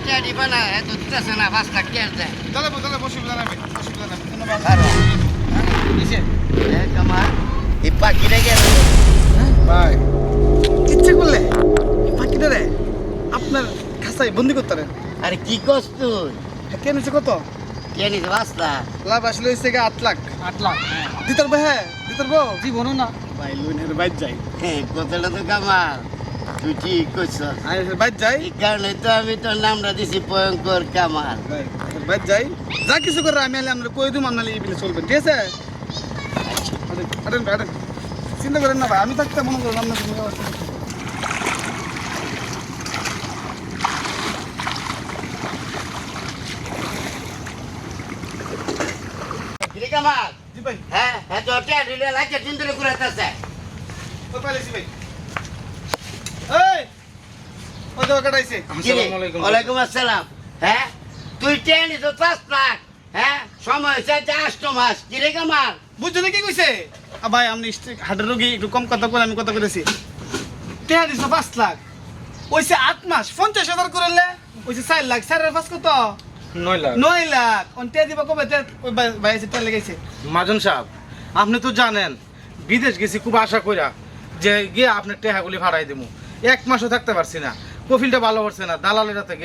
টিয়া দিবা না এত দিতেছে না 5 লাখ টিয়া দেয় চলে বসে জানাবে ধন্যবাদ কিসে কামাল এই পাখিটা গেল ভাই ইচ্ছে করলে পাখিটা রে আপনার খাসায় বন্দি করতে পারেন আরে কি করছ তুই কে নিচ্ছে কত কে নিছে 5 লাখ লাভ আসলে হচ্ছে 8 লাখ দিতার ভাই হ্যাঁ দিতার বউ জীবনও না ভাই লোনের বাইর যাই কথাটা তো কামাল তুই ঠিক কইছ বাইর যাই এই কারণে তো আমি তোর নামটা দিছি ভয়ঙ্কর কামাল বাইর যাই যা কিছু করে আমি আমরা কই দিম আপনার এই বিলে চলবেন ঠিক আছে আটেন চিন্তা করেন না ভাই আমি থাকতে মনে করেন আপনার কিরে কামাল জি ভাই হ্যাঁ তো টিয়া দিলে লাগে চিন্তা করে আসছে তো পাইছি ভাই এই ও তো কাটাইছে আসসালামু আলাইকুম ওয়ালাইকুম আসসালাম হ্যাঁ তুই টিয়া নিছ 5 লাখ হ্যাঁ সময় হয়েছে 8 মাস কিরে কামাল বুঝছো কি কইছে ভাই আপনি হাটের রোগী একটু কম কথা বলে আমি কথা করেছি টেহা দিছো 5 লাখ ওইসে 8 মাস 50,000 করলে ওইসে 4 লাখ 4.5 কত 9 লাখ অন্তে দিবা কবে ওই ভাই এসে তেল লাগাইছে মাজন সাহেব আপনি তো জানেন বিদেশ গেছি খুব আশা কইরা যে গিয়ে আপনার টেহাগুলি ভাড়াই দেবো 1 মাসও থাকতে পারছি না কফিলটা ভালো করছে না দালালের হাতে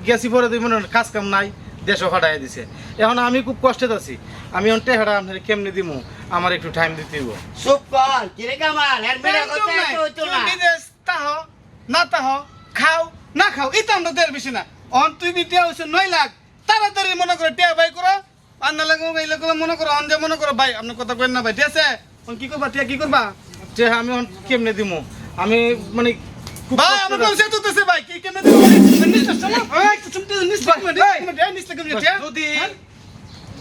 গেছি পরে দুই মনে কাজ কাম নাই দেশও ভাড়াই দিছে এখন আমি খুব কষ্টে আছি আমি এখন টেহাটা আপনার কেমনে দিমু আমার একটু টাইম দিতে হইব চুপ কর কিরে কামাল এর মেলা কথা হইতো না বিদেশ তাহ না তাহ খাও না খাও এটা আমরা দের বেশি না অন তুই বিটিয়া হইছে 9 লাখ তাড়াতাড়ি মনে করে টিয়া ভাই করো আর না লাগো এই লাগো মনে করো অন যে মনে করো ভাই আপনি কথা কইন না ভাই ঠিক আছে অন কি করবা টিয়া কি করবা টেহা আমি এখন কেমনে দিমু আমি মানে খুব ভাই কষ্টে আমার আছি। পয়সা তুলতেছে ভাই কি কেন দিবো নিশ্চয় শোনো এই তো শুনতে নিশ্চয় নিশ্চয় টিয়া যদি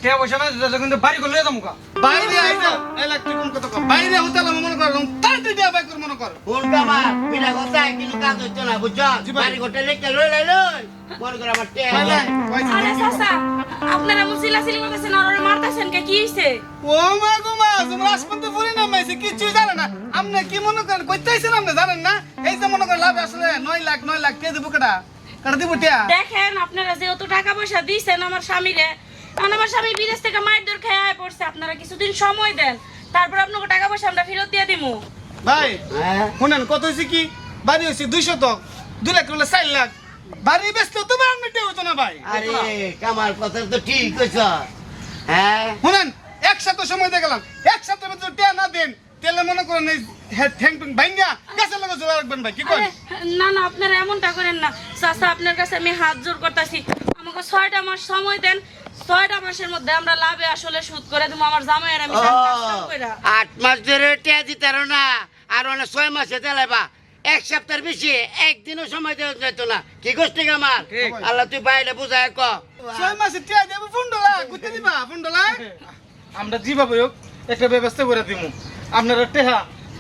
টেহা পয়সা না দিলে কিন্তু বাড়ি করে লয়ে যাবো কা বাইরে আইছো এই লাখ তুই কোন কথা কর বাইরে হতে হলো মনে কর তাড়াতাড়ি টিয়া ভাই কর মনে কর কোন কামাল বিনা কথা কিন্তু কাজ হইতো না বুঝছো জি ভাই। বাড়ি ঘটে লেকে লই মনে করে আমার টিয়া ভাই দেয়। আরে চাচা আপনারা মুসিলাসিলি করতেছেন আর ওরে মারতাছেন কে কি হইছে ও মা গো মা তোমরা আসমান তো ফুরি না মাইছে কিছু জানে না আপনি কি মনে করেন কইতে আইছেন আপনি জানেন না এই যে মনে করেন লাভ আসলে 9 লাখ কে দেবো কাটা দিব টিয়া দেখেন আপনারা যেহেতু টাকা পয়সা দিয়েছেন আমার স্বামীরে কারণ আমার স্বামী বিদেশ থেকে মায়ের দর খেয়ে আয় পড়ছে আপনারা কিছুদিন সময় দেন তারপর আপনাকে টাকা পয়সা আমরা ফেরত দিয়ে দিমু ভাই হ্যাঁ শুনেন কত হয়েছে কি বাড়ি হয়েছে 200 তো 2 লাখ হলে 4 লাখ বাড়ি বেচলে তো আপনি টিয়া হইতো না ভাই আরে কামাল কথা তো ঠিক কইছ হ্যাঁ শুনেন এক সপ্তাহ সময় দিয়ে গেলাম এক সপ্তাহের ভিতরে টিয়া না দেন তাহলে মনে করেন এই ঠ্যাং টুং ভাঙ্গা গাছের লগে জোড়া রাখবেন ভাই কি করেন আরে না না আপনারা এমনটা করেন না চাচা আপনার কাছে আমি হাত জোর করতেছি আমাকে 6টা মাস সময় দেন 6টা মাসের মধ্যে আমরা লাভে আসলে সুদ করে দেবো আমার জামাইয়ের আমি সব কাজ কাম কইরা 8 মাস ধরে টিয়া দিতারো না আর অনেক 6 মাসে চালাইবা 1 সপ্তাহের বেশি একদিনও সময় দেওয়া যেত না কি করছিস কামাল আল্লাহ তুই বাইরে বুঝায় ক 6 মাসে টিয়া দেব ফুন্ডলা গুতে দিবা ফুন্ডলা আমরা যেভাবে হোক একটা ব্যবস্থা করে দিমু আপনারা টেহা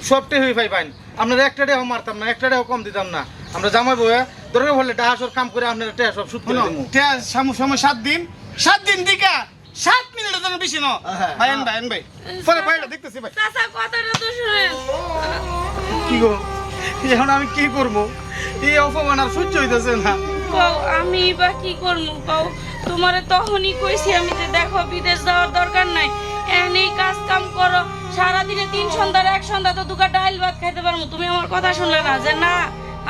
সব টেহাই পাইবেন আপনারা একটা টেহাও মারতাম না একটা টেহাও কম দিতাম না আমরা জামাই বউয়া দরকার হলে ডাহাসর কাম করে আপনারা টেহা সব সুদ করে দিমু টিয়া সময় 7 দিন দিকা 7 মিনিটের জন্য বেশি ন ভাই ভাই পরে ভাইটা দেখতেছি ভাই চাচা কথাটা তো শুনেন কি গো এখন আমি কি করব এই অপমান আর সহ্য হইতেছে না কও আমি বা কি করবো কও তোমারে তখনই কইছি আমি যে দেখো বিদেশ যাওয়ার দরকার নাই এনেই কাজ কাম করো সারাদিনে 3 সন্ধ্যার 1 সন্ধ্যা তো দুকা ডাল ভাত খাইতে পারবো তুমি আমার কথা শুনলে না যে না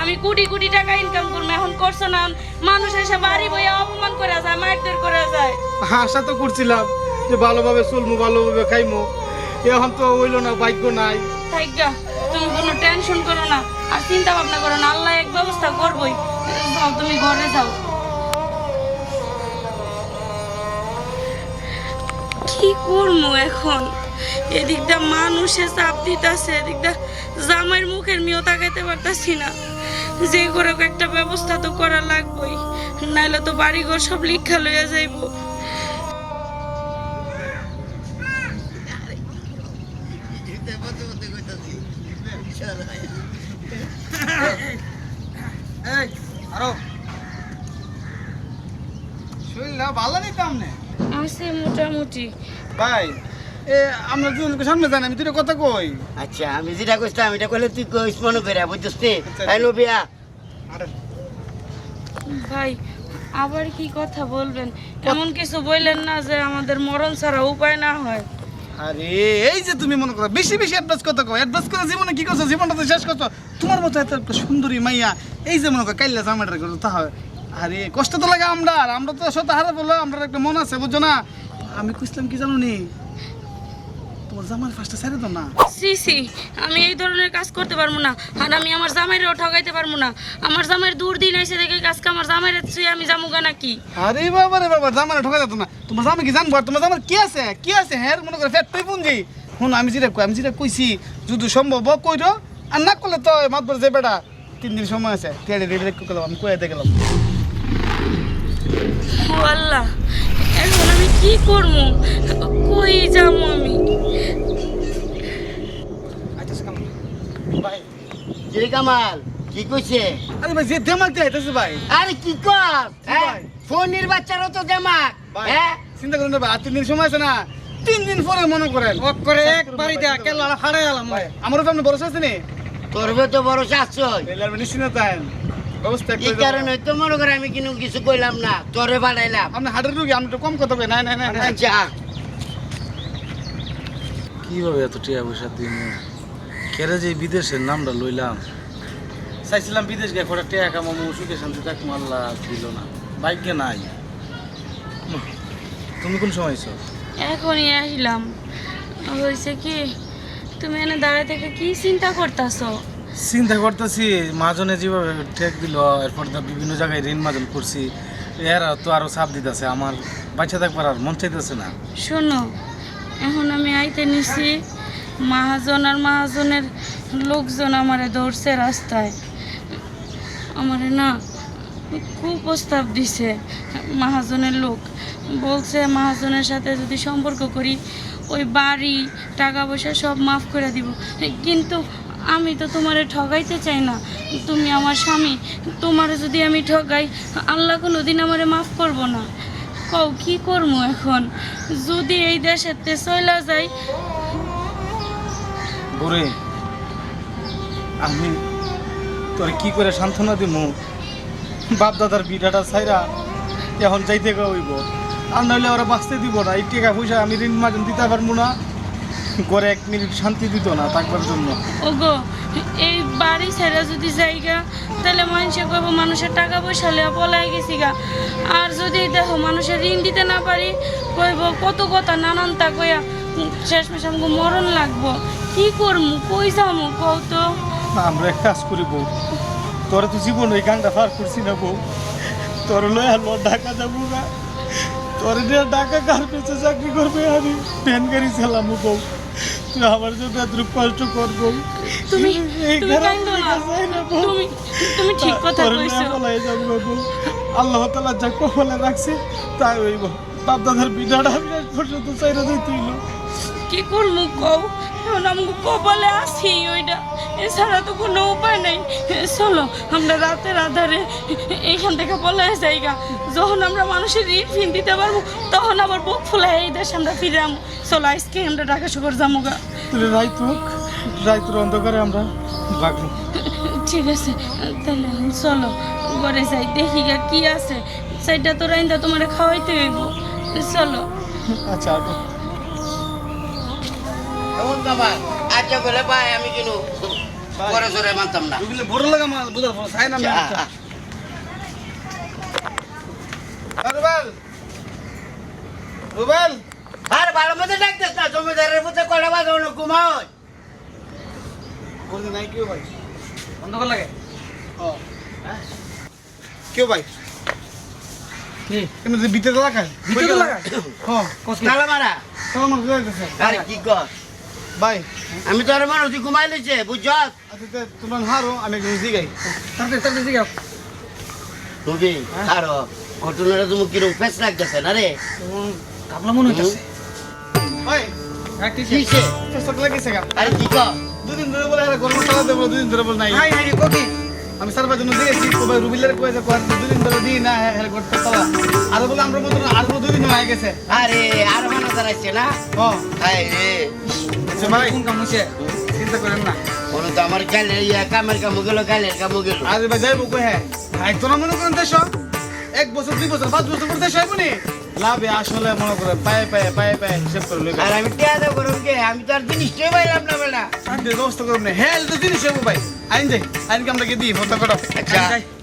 আমি কোটি কোটি টাকা ইনকাম করবো এখন করছো না মানুষ এসে বাড়ি বইয়া অপমান করে যায় মারধর করে যায় আশা তো করছিলাম যে ভালোভাবে চলমু ভালোভাবে খাইমু এখন তো হইলো না ভাগ্য নাই থাইগা তুমি কোনো টেনশন করো না আর চিন্তা ভাবনা করো না আল্লাহ এক ব্যবস্থা করবই যাও তুমি ঘরে যাও কি করবো এখন এদিকটা মানুষে চাপ দিতেছে এদিকটা জামাইয়ের মুখের মিও তাকাইতে পারতাছি না যে করে হোক একটা ব্যবস্থা তো করা লাগবেই নাইলে তো বাড়িঘর সব লিখা লইয়া যাইবো এই আরো শরীরটা ভালো নেই তো আমনে আছে মোটামুটি ভাই এ আমরা দুজনকে সামনে জানি আমি দুটো কথা কই আচ্ছা আমি যেটা কইতাম এটা কইলে তুই কইস মনে করে বুঝছিস আই নো বিয়া ভাই আবার কি কথা বলবেন? এমন কিছু বললেন না যে আমাদের মরণ ছাড়া উপায় না হয়। আরে এই যে তুমি মনে করো বেশি বেশি অ্যাডভান্স কথা কও, অ্যাডভান্স করে জীবনে কি করছো, জীবনটা তো শেষ করছো। তোমার মতো এত একটা সুন্দরী মাইয়া এই যে মনে করো কাইল্লা জামাইটার করো তা হয়। আরে কষ্ট তো লাগে আমরা তো সত হারা বললো আমরা একটা মন আছে বুঝছো না। আমি কইছিলাম কি জানো নি, তোমার জামাই ফার্স্টে ছেড়ে দাও না। সি আমি এই ধরনের কাজ করতে পারবো না, আর আমি আমার জামাইরেও ঠকাইতে পারবো না। আমার জামাইয়ের দূর দিন এসে দেখে কাজকে আমার জামাইরে ছুঁয়ে আমি যামুগা নাকি? আরে বাবা রে বাবা, জামাই ঠকা যেত না। তোমার জামাই কি জানবো? আর তোমার জামাই কি আছে হ্যাঁ মনে করে ফ্যাট পুঞ্জি। শুন আমি যেটা কইছি যদি সম্ভব কইরো, আর না করলে তো মাতবর যে বেটা 3 দিন সময় আছে তেড়ে রেডি করলাম, আমি কইতে গেলাম। ও আল্লাহ, এখন আমি কি করবো? কই যাবো আমি? ভাই জি কামাল কি কইছে? আরে ভাই যে দেমাগতে আইতাছে ভাই। আরে কি কর ভাই? ফোনের বাচ্চারও তো দেমাক। ভাই হ্যাঁ চিন্তা করেন না ভাই, আর 3 দিন সময় আছে না, 3 দিন পরে মনে করেন করে একবারই দেয়া কেলা হারাই গেলাম ভাই। আমারও তো আপনি ভরসা আছে নি, করবে তো বড় চাচ্ছই। তাহলে আপনি নিশ্চিন্ত থাকেন, ব্যবস্থা এই করে কারণে তো মনে করে আমি কিছু কইলাম না, তোরে বাড়াইলাম। আপনি হাটের রুগী, আপনি একটু কম কথা বলেন। না না না না। আচ্ছা কিভাবে এত টিয়া পয়সা দিন কেরে যে বিদেশের নামটা লইলাম, চাইছিলাম বিদেশ গিয়ে কটা টিয়া কামামু সুখে শান্তি থাকবো, আল্লাহ দিল না, ভাগ্যে নাই। তুমি কোন সময় আইছো? এখনই আসলাম। হয়েছে কি, তুমি এনে দাঁড়ায় থেকে কি চিন্তা করতেছো? চিন্তা করতেছি মাজনে যেভাবে ঠেক দিল, এরপর তো বিভিন্ন জায়গায় ঋণ মাজন করছি, এরা তো আরো চাপ দিতেছে, আমার বাচ্চা থাকবার আর মন চাইতেছে না। শোনো, এখন আমি আইতে নিছি, মহাজন আর মহাজনের লোকজন আমারে ধরছে রাস্তায়। আমারে না খুব প্রস্তাব দিছে মহাজনের লোক, বলছে মহাজনের সাথে যদি সম্পর্ক করি ওই বাড়ি টাকা পয়সা সব মাফ করে দিব। কিন্তু আমি তো তোমারে ঠকাইতে চাই না, তুমি আমার স্বামী, তোমারে যদি আমি ঠকাই আল্লাহ কোনো দিন আমারে মাফ করবো না। কও কি করবো এখন? যদি এই দেশেতে চইলা যাই। বুড়ি, আমি তোর কি করে সান্ত্বনা দিব? বাপ দাদার বিড়াটা ছাইরা এখন যাইতে হইব, আর নইলে ওরা বাঁচতে দিব না। এই টাকা পয়সা আমি ঋণ মাজন দিতে পারবো না, করে 1 মিনিট শান্তি দিত না থাকবার জন্য। ওগো, এই বাড়ি ছেড়ে যদি যাইগা তাহলে মানুষে কইব মানুষের টাকা পয়সা লিয়া পলাই গেছি গা। আর যদি দেখো মানুষের ঋণ দিতে না পারি, কইব কত কথা নানানটা কইয়া শেষমেশ আমাকে মরণ লাগবো। কি করমু, কই যামু কও তো? আমরা এক কাজ করি বউ, তোরা তো জীবন ওই গানটা পার করছি না বউ, তোর লয় আর ঢাকা যাবো না, তোর দিয়ে ঢাকা কার পেছে চাকরি করবে, আমি ভ্যান গাড়ি চালামো বউ, তুই আমার জন্য এত কষ্ট করবো। তুমি তুমি কাইন্দো না, তুমি ঠিক কথা কইছো। আল্লাহ তাআলা যা কপালে রাখছে তাই হইব। বাপ দাদার বিড়াটা আমি আজ পর্যন্ত চাইরা দিতে হইল। কি করমু কও? এখন আমাকে কপালে আসি ওইটা, এছাড়া তো কোনো উপায় নাই। চলো আমরা রাতের আধারে এইখান থেকে পলায় যাইগা, যখন আমরা মানুষের ঋণ ফিন দিতে পারবো তখন আবার বুক ফুলে এই দেশে আমরা ফিরে আমু। চলো আজকে আমরা ঢাকা শহর যাবো গা। তাহলে রাইতুর অন্ধকারে আমরা ভাগবো। ঠিক আছে, তাহলে এখন চলো ঘরে যাই, দেখি গা কি আছে, সেটা তো রাইন্দা তোমার খাওয়াইতে হইব। চলো। আচ্ছা এমন কামাল আচ্ছা বলে ভাই আমি পরে সরে মানতাম না। বড় লাগা মাল বুঝা চাই না। রুবেল আর ভালো মতো ডাকতেছ না, জমিদারের মধ্যে কটা বাজানো ঘুমাও। বলতে নাই কেউ ভাই, অন্ধকার লাগে। ও কেউ ভাই কি কিন্তু ভিতরে লাগায় ভিতরে লাগায়। হ্যাঁ তালা মারা। চলো মার যাইতেছে আরে কি কর ভাই। আমি তো আর মানুষ ঘুমাই লইছে বুঝছ। আচ্ছা তোমরা হারো, আমি একটু জিগাই। তাড়াতাড়ি জিগাও। তুমি আরো ঘটনাটা তুমি কিরকম ফেস লাগতেছে না রে? কাবলা মনে হইতাছে ভাই। কিসে? চেষ্টা লাগিছে গা। আরে কি কর? দুদিন ধরে বলে আরে গরম টাকা দেবো, দুদিন ধরে বলে নাই। হাই হাই কবি আমি সার্ভার জন্য দিয়েছি তো ভাই রুবিলের কইছে কোয়ার দুদিন ধরে দিই না হের করতে তালা আর বলে আমরা মত আর 2 দিন হয়ে গেছে। আরে আর মানা দাঁড়াইছে না? হ্যাঁ হাই রে আচ্ছা ভাই কোন কাম হইছে চিন্তা করেন না। বলো তো আমার কামের কামও গেল, গালের কামও গেল। আরে ভাই যাইবো কই? হ্যাঁ ভাই তোরা মনে করেন দেশ 1 বছর 2 বছর 5 বছর পর দেশে আইবনি লাভে আসলে মনে করে পায়ে পায়ে হিসাব করে লইবে আর আমি টিয়া দেব করুন কে আমি তো আর জিনিসটাই পাইলাম না বেটা চাকরির ব্যবস্থা করুন না হ্যাঁ তো জিনিস হবো ভাই আইন যাই আইনকে আমরা গিয়ে দিই ফটো কটা আচ্ছা